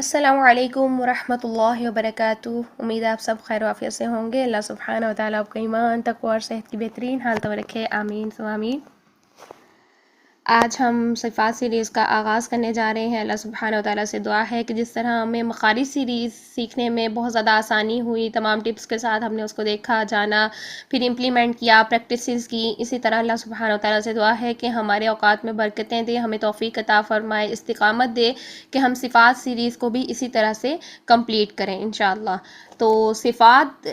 السلام علیکم ورحمۃ اللہ وبرکاتہ۔ امید ہے آپ سب خیر و عافیت سے ہوں گے۔ اللہ سبحانہ و تعالیٰ آپ کا ایمان، تقوی اور صحت کی بہترین حالت میں رکھے، آمین ثم آمین۔ آج ہم صفات سیریز کا آغاز کرنے جا رہے ہیں۔ اللہ سبحانہ و تعالیٰ سے دعا ہے کہ جس طرح ہمیں مخارج سیریز سیکھنے میں بہت زیادہ آسانی ہوئی، تمام ٹپس کے ساتھ ہم نے اس کو دیکھا، جانا، پھر امپلیمنٹ کیا، پریکٹسز کی، اسی طرح اللہ سبحانہ و تعالیٰ سے دعا ہے کہ ہمارے اوقات میں برکتیں دے، ہمیں توفیق عطا فرمائے، استقامت دے کہ ہم صفات سیریز کو بھی اسی طرح سے کمپلیٹ کریں انشاءاللہ۔ تو صفات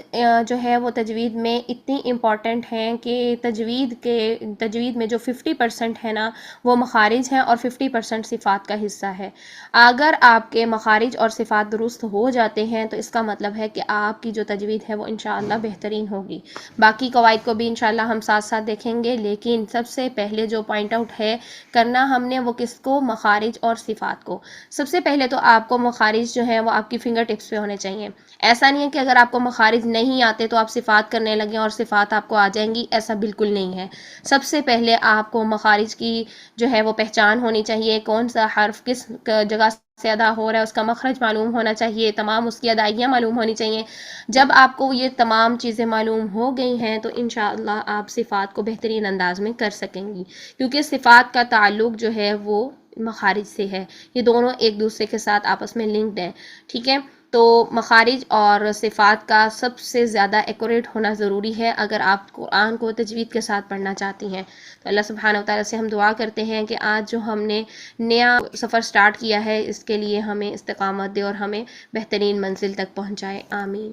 جو ہے وہ تجوید میں اتنی امپورٹنٹ ہیں کہ تجوید میں جو 50% ہے نا وہ مخارج ہیں اور 50% صفات کا حصہ ہے۔ اگر آپ کے مخارج اور صفات درست ہو جاتے ہیں تو اس کا مطلب ہے کہ آپ کی جو تجوید ہے وہ انشاءاللہ بہترین ہوگی۔ باقی قواعد کو بھی انشاءاللہ ہم ساتھ ساتھ دیکھیں گے، لیکن سب سے پہلے جو پوائنٹ آؤٹ ہے کرنا ہم نے وہ کس کو؟ مخارج اور صفات کو۔ سب سے پہلے تو آپ کو مخارج جو ہیں وہ آپ کی فنگر ٹپس پہ ہونے چاہیے۔ ایسا نہیں ہے کہ اگر آپ کو مخارج نہیں آتے تو آپ صفات کرنے لگیں اور صفات آپ کو آ جائیں گی، ایسا بالکل نہیں ہے۔ سب سے پہلے آپ کو مخارج کی جو ہے وہ پہچان ہونی چاہیے، کون سا حرف کس جگہ سے ادا ہو رہا ہے، اس کا مخرج معلوم ہونا چاہیے، تمام اس کی ادائیگیاں معلوم ہونی چاہیے۔ جب آپ کو یہ تمام چیزیں معلوم ہو گئی ہیں تو انشاءاللہ آپ صفات کو بہترین انداز میں کر سکیں گی، کیونکہ صفات کا تعلق جو ہے وہ مخارج سے ہے، یہ دونوں ایک دوسرے کے ساتھ آپس میں لنکڈ ہیں، ٹھیک ہے؟ تو مخارج اور صفات کا سب سے زیادہ ایکوریٹ ہونا ضروری ہے اگر آپ قرآن کو تجوید کے ساتھ پڑھنا چاہتی ہیں۔ تو اللہ سبحانہ و تعالیٰ سے ہم دعا کرتے ہیں کہ آج جو ہم نے نیا سفر سٹارٹ کیا ہے اس کے لیے ہمیں استقامت دے اور ہمیں بہترین منزل تک پہنچائے، آمین۔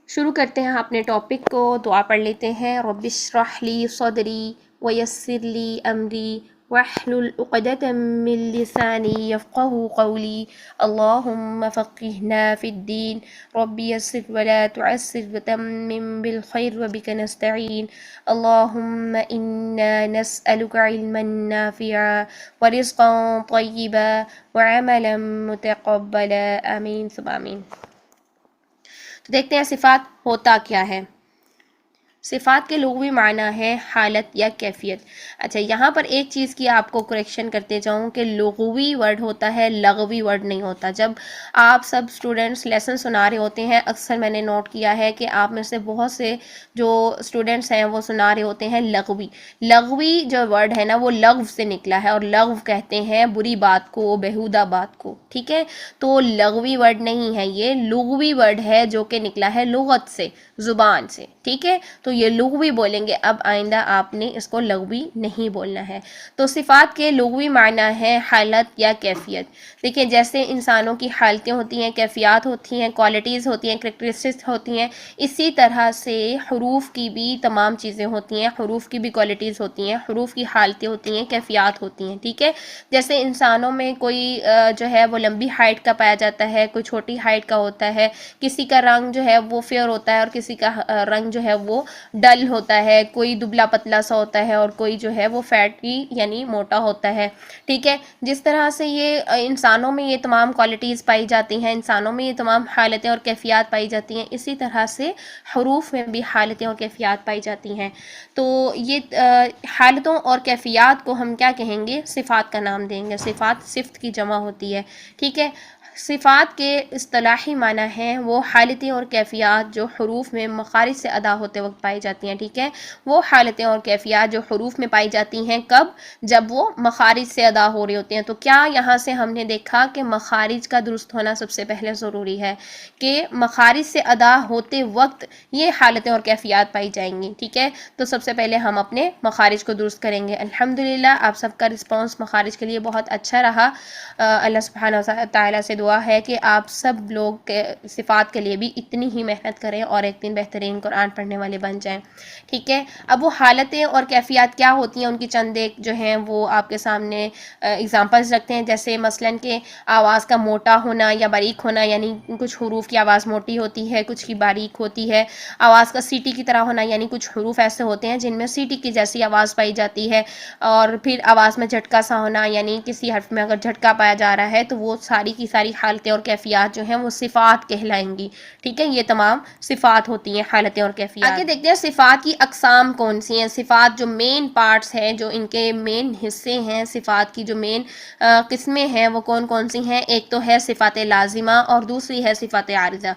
شروع کرتے ہیں اپنے ٹاپک کو، دعا پڑھ لیتے ہیں۔ رب اشرح لی صدری ویسر لی امری واحلل عقدۃ من لسانی یفقہوا قولی اللہم فقہنا فی الدین رب یسر ولا تعسر وتمم بالخیر وبک نستعین اللہم انا نسألک علما نافعا ورزقا طیبا وعملا متقبلا، آمین ثم آمین۔ تو دیکھتے ہیں صفات ہوتا کیا ہے۔ صفات کے لغوی معنی ہے حالت یا کیفیت۔ اچھا، یہاں پر ایک چیز کی آپ کو کریکشن کرتے جاؤں کہ لغوی ورڈ ہوتا ہے، لغوی ورڈ نہیں ہوتا۔ جب آپ سب اسٹوڈنٹس لیسن سنا رہے ہوتے ہیں، اکثر میں نے نوٹ کیا ہے کہ آپ میں سے بہت سے جو اسٹوڈنٹس ہیں وہ سنا رہے ہوتے ہیں لغوی۔ لغوی جو ورڈ ہے نا وہ لغو سے نکلا ہے، اور لغو کہتے ہیں بری بات کو، بیہودہ بات کو، ٹھیک ہے؟ تو لغوی ورڈ نہیں ہے، یہ لغوی ورڈ ہے جو کہ نکلا ہے لغت سے، زبان سے، ٹھیک ہے؟ تو یہ لغوی بولیں گے، اب آئندہ آپ نے اس کو لغوی نہیں بولنا ہے۔ تو صفات کے لغوی معنی ہے حالت یا کیفیت۔ دیکھیں، جیسے انسانوں کی حالتیں ہوتی ہیں، کیفیات ہوتی ہیں، کوالٹیز ہوتی ہیں، کریکٹرسٹکس ہوتی ہیں، اسی طرح سے حروف کی بھی تمام چیزیں ہوتی ہیں، حروف کی بھی کوالٹیز ہوتی ہیں، حروف کی حالتیں ہوتی ہیں، کیفیات ہوتی ہیں، ٹھیک ہے؟ جیسے انسانوں میں کوئی جو ہے وہ لمبی ہائٹ کا پایا جاتا ہے، کوئی چھوٹی ہائٹ کا ہوتا ہے، کسی کا رنگ جو ہے وہ فیئر ہوتا ہے اور کسی کا رنگ جو ہے وہ ڈل ہوتا ہے، کوئی دبلا پتلا سا ہوتا ہے اور کوئی جو ہے وہ فیٹی یعنی موٹا ہوتا ہے، ٹھیک ہے؟ جس طرح سے یہ انسانوں میں یہ تمام کوالٹیز پائی جاتی ہیں، انسانوں میں یہ تمام حالتیں اور کیفیات پائی جاتی ہیں، اسی طرح سے حروف میں بھی حالتیں اور کیفیات پائی جاتی ہیں۔ تو یہ حالتوں اور کیفیات کو ہم کیا کہیں گے؟ صفات کا نام دیں گے۔ صفات صفت کی جمع ہوتی ہے، ٹھیک ہے؟ صفات کے اصطلاحی معنی ہیں وہ حالتیں اور کیفیات جو حروف میں مخارج سے ادا ہوتے وقت پائی جاتی ہیں، ٹھیک ہے؟ وہ حالتیں اور کیفیات جو حروف میں پائی جاتی ہیں، کب؟ جب وہ مخارج سے ادا ہو رہے ہوتے ہیں۔ تو کیا یہاں سے ہم نے دیکھا کہ مخارج کا درست ہونا سب سے پہلے ضروری ہے، کہ مخارج سے ادا ہوتے وقت یہ حالتیں اور کیفیات پائی جائیں گی، ٹھیک ہے؟ تو سب سے پہلے ہم اپنے مخارج کو درست کریں گے۔ الحمدللہ آپ سب کا رسپانس مخارج کے لیے بہت اچھا رہا۔ اللہ سبحانہ وتعالیٰ سے دعا ہے کہ آپ سب لوگ صفات کے لیے بھی اتنی ہی محنت کریں اور ایک دن بہترین قرآن پڑھنے والے بن جائیں، ٹھیک ہے؟ اب وہ حالتیں اور کیفیات کیا ہوتی ہیں، ان کی چند ایک جو ہیں وہ آپ کے سامنے اگزامپلز رکھتے ہیں، جیسے مثلاً کہ آواز کا موٹا ہونا یا باریک ہونا، یعنی کچھ حروف کی آواز موٹی ہوتی ہے، کچھ کی باریک ہوتی ہے۔ آواز کا سیٹی کی طرح ہونا، یعنی کچھ حروف ایسے ہوتے ہیں جن میں سیٹی کی جیسی آواز پائی جاتی ہے، اور پھر آواز میں جھٹکا سا ہونا، یعنی کسی حرف میں اگر جھٹکا پایا جا رہا ہے تو وہ ساری کی ساری حالتیں اور کیفیات جو ہیں وہ صفات کہلائیں گی، ٹھیک ہے؟ یہ تمام صفات ہوتی ہیں، حالتیں اور کیفیات۔ آگے دیکھتے دیکھتے ہیں صفات کی اقسام کون سی ہیں. صفات جو مین پارٹس ہیں، جو ان کے مین حصے ہیں، صفات کی جو مین قسمیں ہیں وہ کون کون سی ہیں. ایک تو ہے صفات لازمہ اور دوسری ہے صفات عارضہ.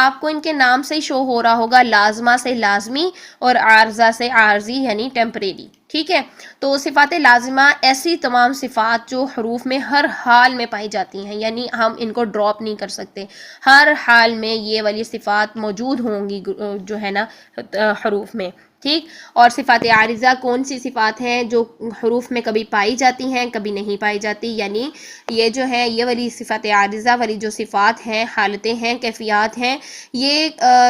آپ کو ان کے نام سے ہی شو ہو رہا ہوگا، لازمہ سے لازمی اور عارضہ سے عارضی یعنی ٹیمپریری. ٹھیک ہے، تو صفات لازمہ ایسی تمام صفات جو حروف میں ہر حال میں پائی جاتی ہیں، یعنی ہم ان کو ڈراپ نہیں کر سکتے، ہر حال میں یہ والی صفات موجود ہوں گی جو ہے نا حروف میں. ٹھیک. اور صفات عارضہ کون سی صفات ہیں جو حروف میں کبھی پائی جاتی ہیں کبھی نہیں پائی جاتی، یعنی یہ جو ہے یہ والی صفات عارضہ والی جو صفات ہیں، حالتیں ہیں، کیفیات ہیں، یہ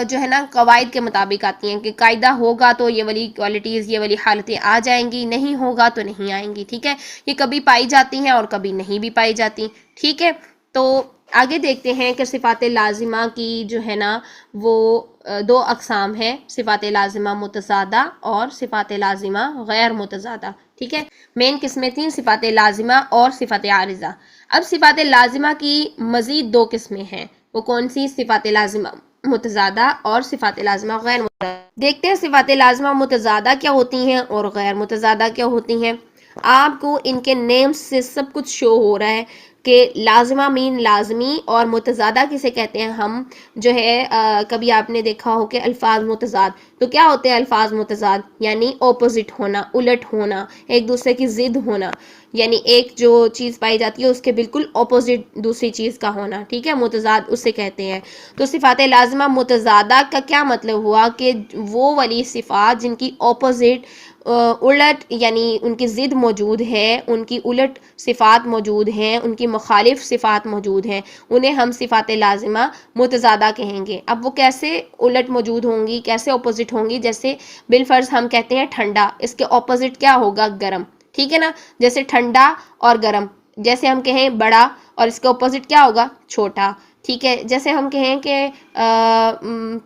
جو ہے نا قواعد کے مطابق آتی ہیں کہ قاعدہ ہوگا تو یہ والی کوالٹیز، یہ والی حالتیں آ جائیں گی، نہیں ہوگا تو نہیں آئیں گی. ٹھیک ہے، یہ کبھی پائی جاتی ہیں اور کبھی نہیں بھی پائی جاتی. ٹھیک ہے، تو آگے دیکھتے ہیں کہ صفات لازمہ کی جو ہے نا وہ دو اقسام ہیں، صفات لازمہ متضادہ اور صفات لازمہ غیر متضادہ. ٹھیک ہے، مین قسمیں تھیں صفات لازمہ اور صفات عارضہ. اب صفات لازمہ کی مزید دو قسمیں ہیں، وہ کون سی؟ صفات لازمہ متضادہ اور صفات لازمہ غیر متضادہ. دیکھتے ہیں صفات لازمہ متضادہ کیا ہوتی ہیں اور غیر متضادہ کیا ہوتی ہیں. آپ کو ان کے نیمز سے سب کچھ شو ہو رہا ہے کہ لازمہ مین لازمی اور متضادہ کسے کہتے ہیں ہم جو ہے کبھی آپ نے دیکھا ہو کہ الفاظ متضاد. تو کیا ہوتے ہیں الفاظ متضاد؟ یعنی اپوزٹ ہونا، الٹ ہونا، ایک دوسرے کی ضد ہونا، یعنی ایک جو چیز پائی جاتی ہے اس کے بالکل اپوزٹ دوسری چیز کا ہونا. ٹھیک ہے، متضاد اسے کہتے ہیں. تو صفات لازمہ متضادہ کا کیا مطلب ہوا کہ وہ والی صفات جن کی اپوزٹ الٹ یعنی ان کی ضد موجود ہے، ان کی الٹ صفات موجود ہیں، ان کی مخالف صفات موجود ہیں، انہیں ہم صفات لازمہ متضادہ کہیں گے. اب وہ کیسے الٹ موجود ہوں گی، کیسے اپوزٹ ہوں گی؟ جیسے بالفرض ہم کہتے ہیں ٹھنڈا، اس کے اپوزٹ کیا ہوگا؟ گرم. ٹھیک ہے نا، جیسے ٹھنڈا اور گرم. جیسے ہم کہیں بڑا اور اس کے اپوزٹ کیا ہوگا؟ چھوٹا. ٹھیک ہے، جیسے ہم کہیں کہ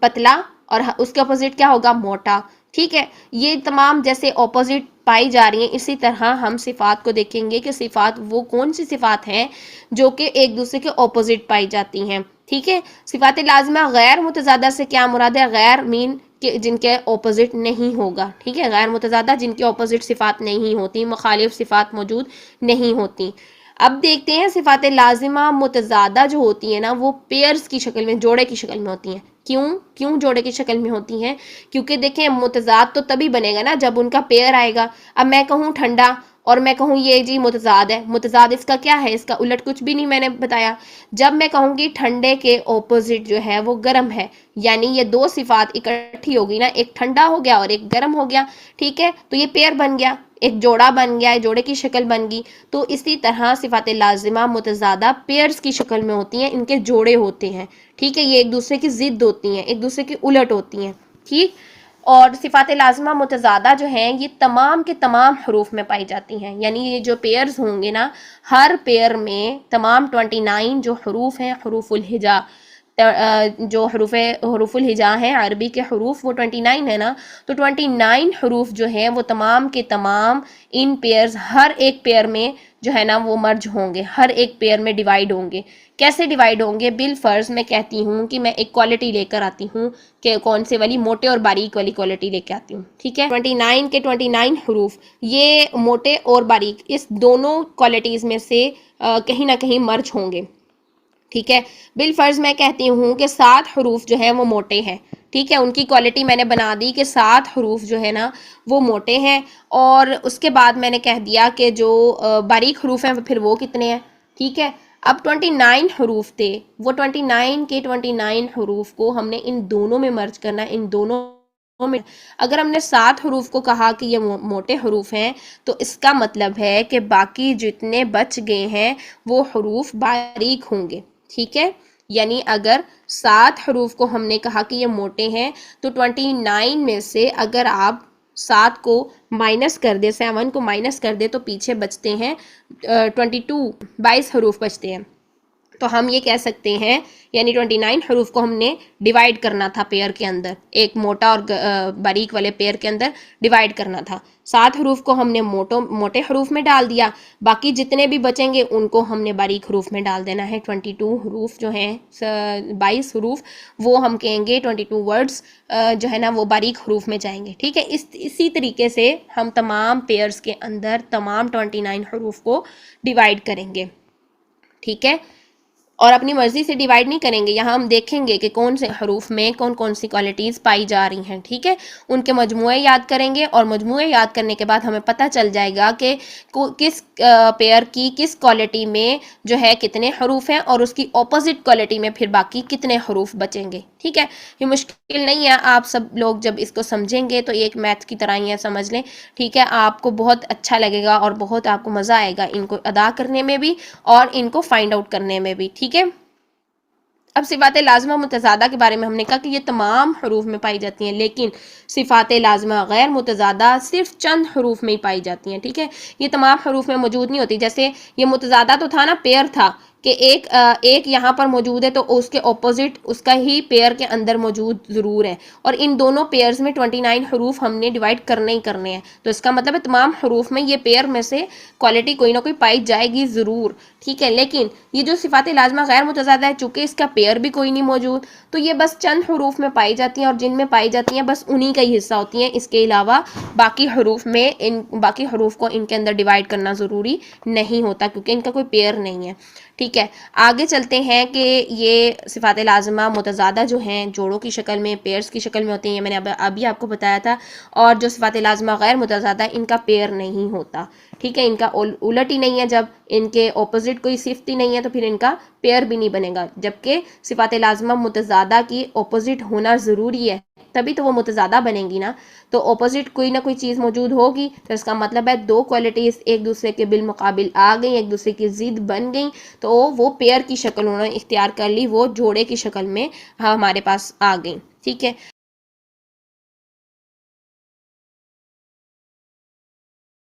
پتلا اور اس کے اپوزٹ کیا ہوگا؟ موٹا. ٹھیک ہے، یہ تمام جیسے اپوزٹ پائی جا رہی ہیں، اسی طرح ہم صفات کو دیکھیں گے کہ صفات وہ کون سی صفات ہیں جو کہ ایک دوسرے کے اپوزٹ پائی جاتی ہیں. ٹھیک ہے، صفات لازمہ غیر متضادہ سے کیا مراد ہے؟ غیر مین جن کے اپوزٹ نہیں ہوگا. ٹھیک ہے، غیر متضادہ جن کے اپوزٹ صفات نہیں ہوتی، مخالف صفات موجود نہیں ہوتی. اب دیکھتے ہیں صفات لازمہ متضادہ جو ہوتی ہیں نا وہ پیئرز کی شکل میں، جوڑے کی شکل میں ہوتی ہیں. کیوں جوڑے کی شکل میں ہوتی ہیں؟ کیونکہ دیکھیں متضاد تو تبھی بنے گا نا جب ان کا پیئر آئے گا. اب میں کہوں ٹھنڈا اور میں کہوں یہ جی متضاد ہے، متضاد اس کا کیا ہے؟ اس کا الٹ کچھ بھی نہیں میں نے بتایا. جب میں کہوں گی ٹھنڈے کے اپوزٹ جو ہے وہ گرم ہے، یعنی یہ دو صفات اکٹھی ہوگی نا، ایک ٹھنڈا ہو گیا اور ایک گرم ہو گیا. ٹھیک ہے، تو یہ پیئر بن گیا، ایک جوڑا بن گیا، جوڑے کی شکل بن گئی. تو اسی طرح صفات لازمہ متضادہ پیئرز کی شکل میں ہوتی ہیں، ان کے جوڑے ہوتے ہیں. ٹھیک ہے، یہ ایک دوسرے کی ضد ہوتی ہیں، ایک دوسرے کی الٹ ہوتی ہیں. ٹھیک، اور صفات لازمہ متضادہ جو ہیں یہ تمام کے تمام حروف میں پائی جاتی ہیں. یعنی یہ جو پیئرز ہوں گے نا، ہر پیئر میں تمام 29 جو حروف ہیں، حروف الہجا جو حروف الہجا ہیں عربی کے حروف، وہ 29 ہے نا. تو 29 حروف جو ہیں وہ تمام کے تمام ان پیئرز، ہر ایک پیئر میں جو ہے نا وہ مرج ہوں گے، ہر ایک پیئر میں ڈیوائیڈ ہوں گے. کیسے ڈیوائیڈ ہوں گے؟ بالفرض میں کہتی ہوں کہ میں ایک کوالٹی لے کر آتی ہوں کہ کون سے والی؟ موٹے اور باریک والی کوالٹی لے کے آتی ہوں. ٹھیک ہے، 29 کے 29 حروف یہ موٹے اور باریک اس دونوں کوالٹیز میں سے کہیں نہ کہیں مرج ہوں گے. ٹھیک ہے، بالفرض میں کہتی ہوں کہ 7 حروف جو ہیں وہ موٹے ہیں. ٹھیک ہے، ان کی کوالٹی میں نے بنا دی کہ 7 حروف جو ہے نا وہ موٹے ہیں، اور اس کے بعد میں نے کہہ دیا کہ جو باریک حروف ہیں پھر وہ کتنے ہیں. ٹھیک ہے، اب 29 حروف تھے، وہ 29 کے 29 حروف کو ہم نے ان دونوں میں مرج کرنا ہے، ان دونوں میں. اگر ہم نے 7 حروف کو کہا کہ یہ موٹے حروف ہیں تو اس کا مطلب ہے کہ باقی جتنے بچ گئے ہیں وہ حروف باریک ہوں گے. ٹھیک ہے، یعنی اگر 7 حروف کو ہم نے کہا کہ یہ موٹے ہیں تو 29 میں سے اگر آپ 7 کو مائنس کر دے، 7 کو مائنس کر دے تو پیچھے بچتے ہیں 22 حروف بچتے ہیں. تو ہم یہ کہہ سکتے ہیں یعنی 29 حروف کو ہم نے ڈیوائیڈ کرنا تھا پیئر کے اندر، ایک موٹا اور باریک والے پیئر کے اندر ڈیوائیڈ کرنا تھا. 7 حروف کو ہم نے موٹے حروف میں ڈال دیا، باقی جتنے بھی بچیں گے ان کو ہم نے باریک حروف میں ڈال دینا ہے. 22 حروف جو ہیں 22 حروف وہ ہم کہیں گے 22 ورڈز جو ہے نا وہ باریک حروف میں جائیں گے. ٹھیک ہے، اسی طریقے سے ہم تمام پیئرز کے اندر تمام 29 حروف کو ڈیوائیڈ کریں گے. ٹھیک ہے، اور اپنی مرضی سے ڈیوائیڈ نہیں کریں گے، یہاں ہم دیکھیں گے کہ کون سے حروف میں کون کون سی کوالٹیز پائی جا رہی ہیں. ٹھیک ہے، ان کے مجموعے یاد کریں گے، اور مجموعے یاد کرنے کے بعد ہمیں پتہ چل جائے گا کہ کس پیئر کی کس کوالٹی میں جو ہے کتنے حروف ہیں، اور اس کی اپوزٹ کوالٹی میں پھر باقی کتنے حروف بچیں گے. ٹھیک ہے، یہ مشکل نہیں ہے، آپ سب لوگ جب اس کو سمجھیں گے تو ایک میتھ کی طرح ہی ہے، سمجھ لیں. ٹھیک ہے، آپ کو بہت اچھا لگے گا اور بہت آپ کو مزہ آئے گا ان کو ادا کرنے میں بھی اور ان کو فائنڈ آؤٹ کرنے میں بھی. ٹھیک ہے، اب صفات لازمہ متضادہ کے بارے میں ہم نے کہا کہ یہ تمام حروف میں پائی جاتی ہیں، لیکن صفات لازمہ غیر متضادہ صرف چند حروف میں ہی پائی جاتی ہیں. ٹھیک ہے، یہ تمام حروف میں موجود نہیں ہوتی. جیسے یہ متضادہ تو تھا نا، پیئر تھا کہ ایک یہاں پر موجود ہے تو اس کے اپوزٹ اس کا ہی پیئر کے اندر موجود ضرور ہے، اور ان دونوں پیئرز میں 29 حروف ہم نے ڈیوائیڈ کرنے ہی کرنے ہیں. تو اس کا مطلب ہے تمام حروف میں یہ پیئر میں سے کوالٹی کوئی نہ کوئی پائی جائے گی ضرور. ٹھیک ہے، لیکن یہ جو صفات لازمہ غیر متضادہ ہے چونکہ اس کا پیئر بھی کوئی نہیں موجود، تو یہ بس چند حروف میں پائی جاتی ہیں، اور جن میں پائی جاتی ہیں بس انہی کا ہی حصہ ہوتی ہیں. اس کے علاوہ باقی حروف کو ان کے اندر ڈیوائیڈ کرنا ضروری نہیں ہوتا کیونکہ ان کا کوئی پیئر نہیں ہے. ٹھیک ہے، آگے چلتے ہیں کہ یہ صفات لازمہ متضادہ جو ہیں جوڑوں کی شکل میں، پیئرز کی شکل میں ہوتے ہیں، میں نے ابھی آپ کو بتایا تھا. اور جو صفات لازمہ غیر متضادہ ان کا پیئر نہیں ہوتا. ٹھیک ہے، ان کا الٹ ہی نہیں ہے، جب ان کے اپوزٹ کوئی صفت ہی نہیں ہے تو پھر ان کا پیئر بھی نہیں بنے گا. جبکہ صفات لازمہ متضادہ کی اپوزٹ ہونا ضروری ہے، تبھی تو وہ متضادہ بنے گی نا. تو اپوزٹ کوئی نہ کوئی چیز موجود ہوگی تو اس کا مطلب ہے دو کوالٹیز ایک دوسرے کے بالمقابل آ گئیں، ایک دوسرے کی ضد بن گئیں، تو وہ پیئر کی شکل انہوں نے اختیار کر لی، وہ جوڑے کی شکل میں ہمارے پاس آ گئیں. ٹھیک ہے،